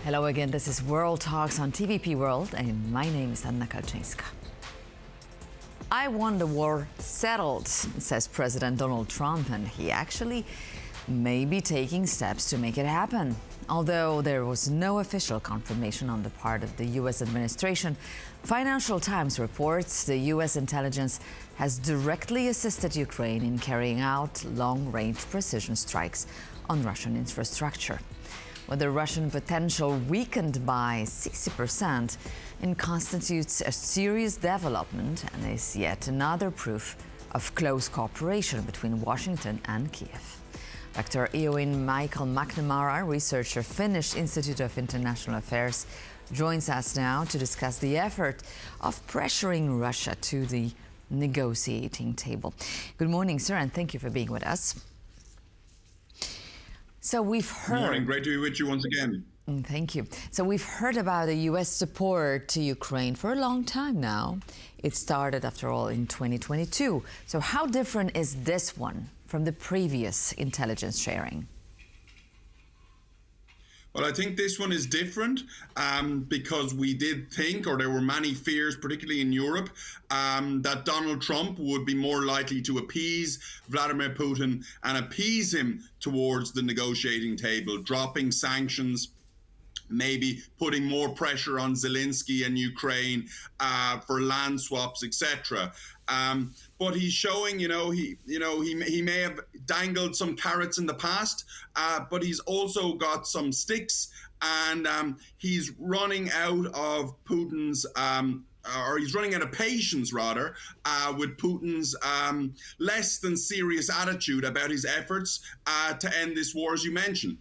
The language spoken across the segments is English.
Hello again, this is World Talks on TVP World, and my name is Anna Kalczynska. I want the war settled, says President Donald Trump, and he actually may be taking steps to make it happen. Although there was no official confirmation on the part of the U.S. administration, Financial Times reports the U.S. intelligence has directly assisted Ukraine in carrying out long-range precision strikes on Russian infrastructure. With the Russian potential weakened by 60%, it constitutes a serious development and is yet another proof of close cooperation between Washington and Kiev. Dr. Eoin Michael McNamara, researcher, Finnish Institute of International Affairs, joins us now to discuss the effort of pressuring Russia to the negotiating table. Good morning, sir, and thank you for being with us. So we've heard... Good morning, great to be with you once again. Thank you. So we've heard about the U.S. support to Ukraine for a long time now. It started, after all, in 2022. So how different is this one from the previous intelligence sharing? Well, I think this one is different because we did think, or there were many fears, particularly in Europe, that Donald Trump would be more likely to appease Vladimir Putin and appease him towards the negotiating table, dropping sanctions, maybe putting more pressure on Zelensky and Ukraine for land swaps, etc. But he's showing, he may have dangled some carrots in the past, but he's also got some sticks, and he's running out of Putin's, or he's running out of patience, rather, with Putin's less than serious attitude about his efforts to end this war, as you mentioned.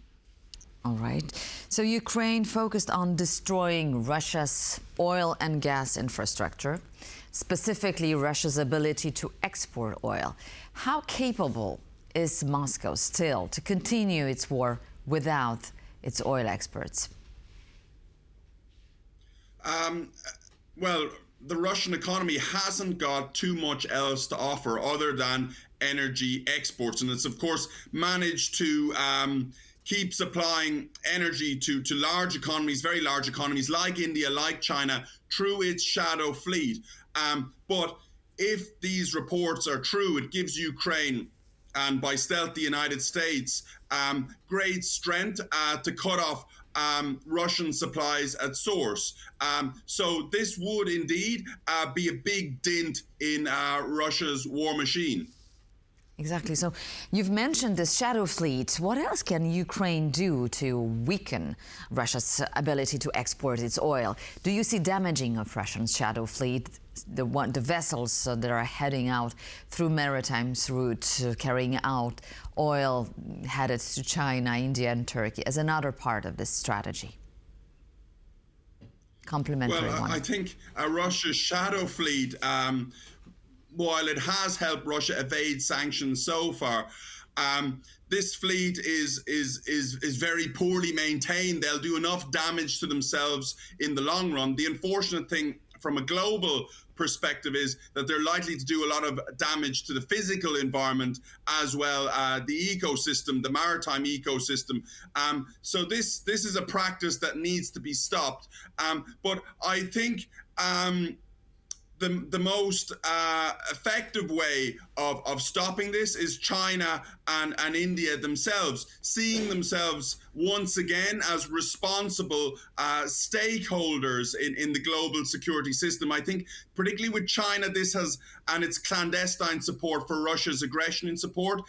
All right. So Ukraine focused on destroying Russia's oil and gas infrastructure, specifically Russia's ability to export oil. How capable is Moscow still to continue its war without its oil exports? Well, the Russian economy hasn't got too much else to offer other than energy exports. And it's, of course, managed to keep supplying energy to large economies, very large economies like India, like China, through its shadow fleet. But if these reports are true, it gives Ukraine, and by stealth the United States, great strength to cut off Russian supplies at source. So this would indeed be a big dent in Russia's war machine. Exactly. So you've mentioned this shadow fleet. What else can Ukraine do to weaken Russia's ability to export its oil? Do you see damaging of Russia's shadow fleet, the vessels that are heading out through maritime routes, carrying out oil headed to China, India and Turkey as another part of this strategy? Complementary one. I think Russia's shadow fleet, while it has helped Russia evade sanctions so far, this fleet is very poorly maintained. They'll do enough damage to themselves in the long run. The unfortunate thing from a global perspective is that they're likely to do a lot of damage to the physical environment as well, the ecosystem, the maritime ecosystem. So this is a practice that needs to be stopped. But I think the most effective way of stopping this is China and India themselves, seeing themselves once again as responsible stakeholders in the global security system. I think particularly with China, this has, and its clandestine support for Russia's aggression in support,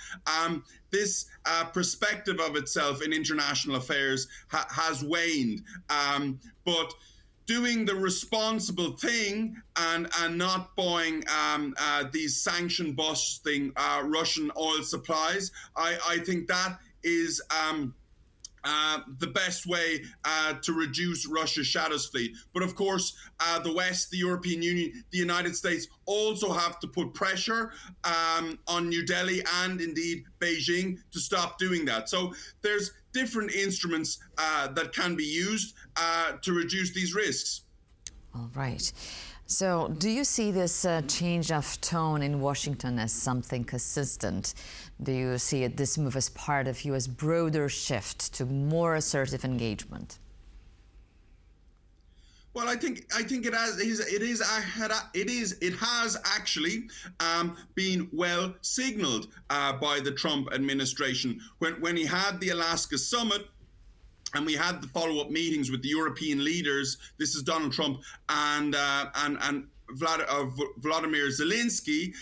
this perspective of itself in international affairs has waned. But doing the responsible thing and not buying these sanction-busting Russian oil supplies, I think that is the best way to reduce Russia's shadows fleet. But of course, the West, the European Union, the United States also have to put pressure on New Delhi and indeed Beijing to stop doing that. So there's different instruments that can be used to reduce these risks. All right. So do you see this change of tone in Washington as something consistent? Do you see this move as part of U.S. broader shift to more assertive engagement? Well, I think it has actually been well signaled by the Trump administration when he had the Alaska summit. And we had the follow-up meetings with the European leaders. This is Donald Trump and Vladimir Zelensky.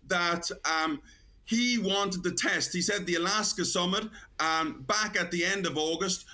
That he wanted to test. He said the Alaska summit back at the end of August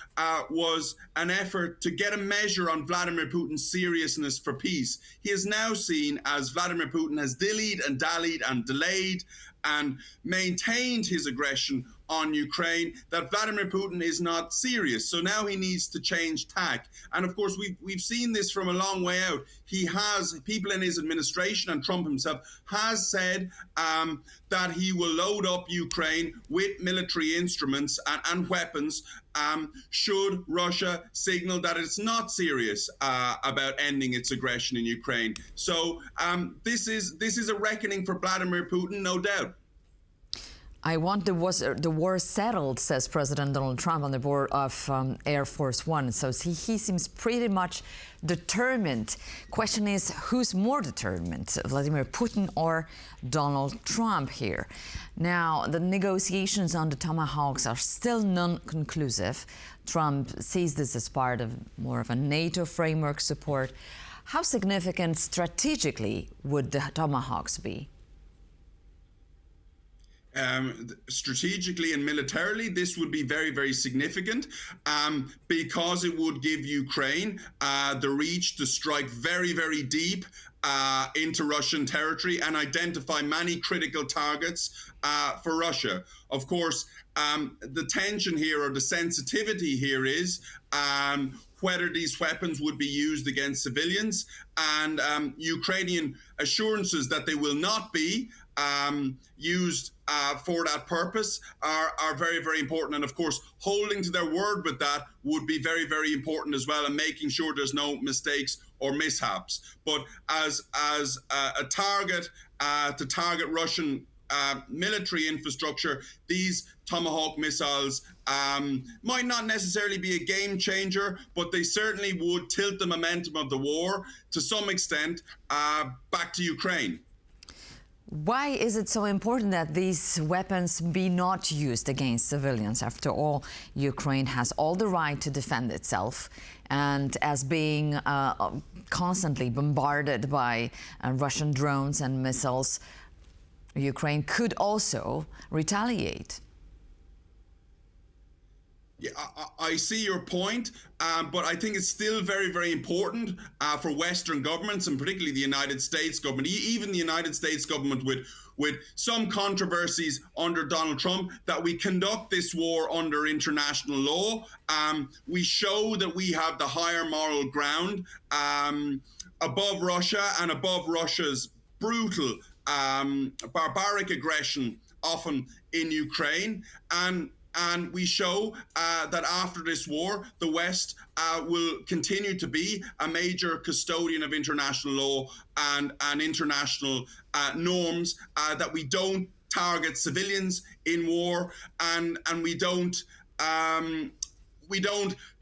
was an effort to get a measure on Vladimir Putin's seriousness for peace. He is now seen as Vladimir Putin has dillied and dallied and delayed and maintained his aggression on Ukraine, that Vladimir Putin is not serious. So now he needs to change tack. And of course, we've seen this from a long way out. He has, people in his administration and Trump himself has said that he will load up Ukraine with military instruments and weapons should Russia signal that it's not serious about ending its aggression in Ukraine. So this is a reckoning for Vladimir Putin, no doubt. I want the war settled, says President Donald Trump on the board of Air Force One. So he seems pretty much determined. Question is, who's more determined, Vladimir Putin or Donald Trump here? Now, the negotiations on the Tomahawks are still non-conclusive. Trump sees this as part of more of a NATO framework support. How significant strategically would the Tomahawks be? Strategically and militarily, this would be very, very significant because it would give Ukraine the reach to strike very, very deep into Russian territory and identify many critical targets for Russia. Of course, the tension here or the sensitivity here is whether these weapons would be used against civilians, and Ukrainian assurances that they will not be used for that purpose are very, very important. And of course, holding to their word with that would be very, very important as well, and making sure there's no mistakes or mishaps. But as a target to target Russian military infrastructure, these Tomahawk missiles might not necessarily be a game changer, but they certainly would tilt the momentum of the war to some extent back to Ukraine. Why is it so important that these weapons be not used against civilians? After all, Ukraine has all the right to defend itself, and as being constantly bombarded by Russian drones and missiles, Ukraine could also retaliate. Yeah, I see your point, but I think it's still very, very important for Western governments, and particularly the United States government, even the United States government with some controversies under Donald Trump, that we conduct this war under international law. We show that we have the higher moral ground above Russia and above Russia's brutal, barbaric aggression, often in Ukraine. And we show that after this war, the West will continue to be a major custodian of international law and international norms, that we don't target civilians in war, and we don't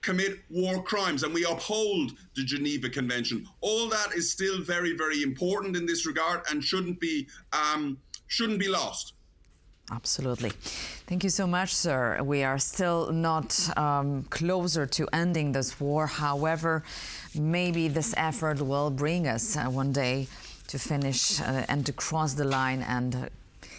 commit war crimes, and we uphold the Geneva Convention. All that is still very, very important in this regard and shouldn't be lost. Absolutely. Thank you so much, sir. We are still not closer to ending this war. However, maybe this effort will bring us one day to finish and to cross the line and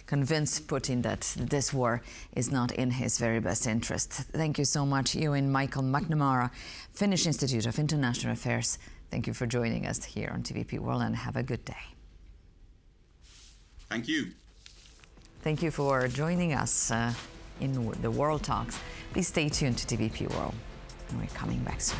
convince Putin that this war is not in his very best interest. Thank you so much, Eoin Michael McNamara, Finnish Institute of International Affairs. Thank you for joining us here on TVP World, and have a good day. Thank you. Thank you for joining us in the World Talks. Please stay tuned to TVP World, and we're coming back soon.